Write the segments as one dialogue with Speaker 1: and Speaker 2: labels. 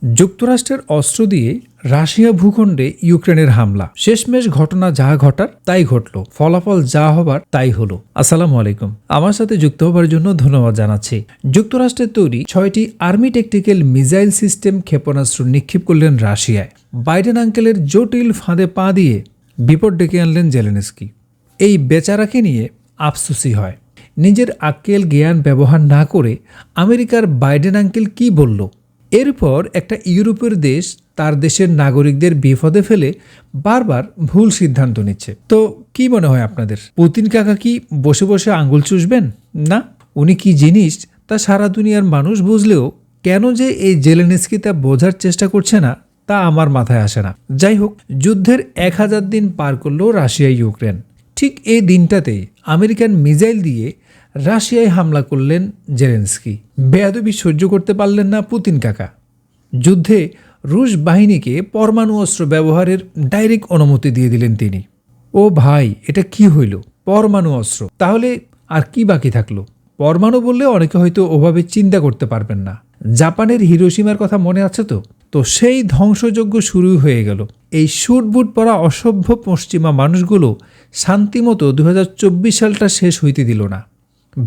Speaker 1: যুক্তরাষ্ট্রের অস্ত্র দিয়ে রাশিয়া ভূখণ্ডে ইউক্রেনের হামলা। শেষমেশ ঘটনা যা ঘটার তাই ঘটল, ফলাফল যা হবার তাই হলো। আসসালামু আলাইকুম, আমার সাথে যুক্ত হবার জন্য ধন্যবাদ জানাচ্ছি। যুক্তরাষ্ট্রের তৈরি 6টি আর্মি ট্যাকটিক্যাল মিসাইল সিস্টেম ক্ষেপণাস্ত্র নিক্ষেপ করলেন রাশিয়ায়। বাইডেন আঙ্কেলের জটিল ফাঁদে পা দিয়ে বিপদ ডেকে আনলেন জেলেনস্কি। এই বেচারাকে নিয়ে আফসোসই হয়। নিজের আক্কেল জ্ঞান ব্যবহার না করে আমেরিকার বাইডেন আঙ্কেল কি বলল? এরপর একটা ইউরোপের দেশ তার দেশের নাগরিকদের বিপদে ফেলে বারবার ভুল সিদ্ধান্ত নিচ্ছে। তো কি মনে হয় আপনাদের? পুতিন কাকা কি বসে বসে আঙ্গুল চুষবেন? না, উনি কি জিনিস তা সারা দুনিয়ার মানুষ বুঝলেও কেন যে এই জেলেনস্কি তা বোঝার চেষ্টা করছে না তা আমার মাথায় আসে না। যাই হোক, যুদ্ধের 1000 দিন পার করলো রাশিয়া ইউক্রেন। ঠিক এই দিনটাতেই আমেরিকান মিসাইল দিয়ে রাশিয়ায় হামলা করলেন জেলেনস্কি। বেয়াদবি সহ্য করতে পারলেন না পুতিন কাকা। যুদ্ধে রুশ বাহিনীকে পরমাণু অস্ত্র ব্যবহারের ডাইরেক্ট অনুমতি দিয়ে দিলেন তিনি। ও ভাই, এটা কি হইল? পরমাণু অস্ত্র, তাহলে আর কি বাকি থাকলো? পরমাণু বললে অনেকে হয়তো ওভাবে চিন্তা করতে পারবেন না। জাপানের হিরোশিমার কথা মনে আছে তো? সেই ধ্বংসযজ্ঞ শুরু হয়ে গেল। এই শুট বুট পরা অসভ্য পশ্চিমা মানুষগুলো শান্তিমতো 2024 সালটা শেষ হইতে দিল না।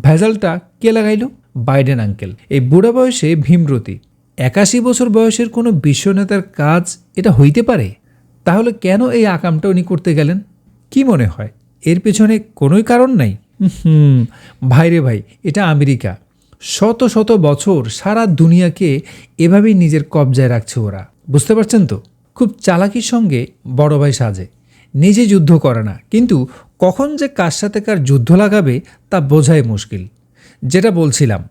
Speaker 1: ভেজালটা কে লাগাইল? Biden uncle. এই বুড়া বয়সে ভীমরতি 81 বছর বয়সের কোনো বিশ্বনেতার কাজ এটা হইতে পারে? তাহলে কেন এই আকামটা উনি করতে গেলেন? কি মনে হয় এর পেছনে কোনোই কারণ নাই? ভাইরে ভাই, এটা আমেরিকা। শত শত বছর সারা দুনিয়াকে এভাবেই নিজের কবজায় রাখছে ওরা। বুঝতে পারছেন তো? খুব চালাকির সঙ্গে বড় ভাই সাজে, নিজে যুদ্ধ করে না, কিন্তু কখন যে কার সাথে কার যুদ্ধ লাগাবে তা বোঝাই মুশকিল। যেটা বলছিলাম,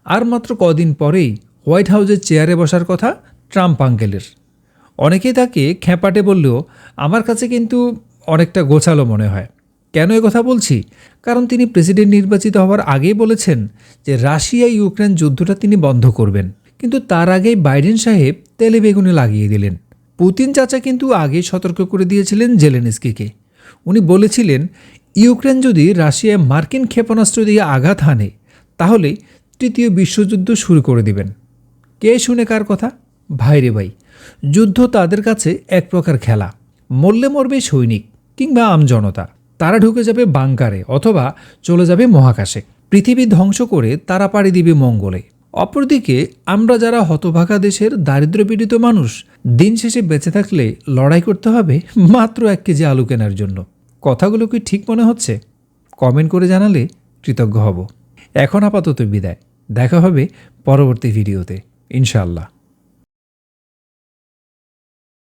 Speaker 1: আর মাত্র কদিন পরেই হোয়াইট হাউসের চেয়ারে বসার কথা ট্রাম্প আঙ্কেলের। অনেকেই তাকে খ্যাপাটে বললেও আমার কাছে কিন্তু অনেকটা গোছালো মনে হয়। কেন কথা বলছি? কারণ তিনি প্রেসিডেন্ট নির্বাচিত হওয়ার আগেই বলেছেন যে রাশিয়া ইউক্রেন যুদ্ধটা তিনি বন্ধ করবেন, কিন্তু তার আগেই বাইডেন সাহেব তেলে বেগুনে লাগিয়ে দিলেন। পুতিন চাচা কিন্তু আগেই সতর্ক করে দিয়েছিলেন জেলেনস্কিকে। উনি বলেছিলেন ইউক্রেন যদি রাশিয়ায় মার্কিন ক্ষেপণাস্ত্র দিয়ে আঘাত হানে তাহলে তৃতীয় বিশ্বযুদ্ধ শুরু করে দিবেন। কে শুনে কার কথা? ভাইরে ভাই, যুদ্ধ তাদের কাছে এক প্রকার খেলা। মরলে মরবে সৈনিক কিংবা আমজনতা। তারা ঢুকে যাবে বাংকারে অথবা চলে যাবে মহাকাশে। পৃথিবী ধ্বংস করে তারা পাড়ি দিবে মঙ্গলে। অপরদিকে আমরা যারা হতভাগা দেশের দারিদ্র্যপীড়িত মানুষ, দিন শেষে বেঁচে থাকলে লড়াই করতে হবে মাত্র 1 কেজি আলু কেনার জন্য। কথাগুলো কি ঠিক মনে হচ্ছে? কমেন্ট করে জানালে কৃতজ্ঞ হব। এখন আপাতত বিদায়। দেখা হবে পরবর্তী ভিডিওতে, ইনশাআল্লাহ।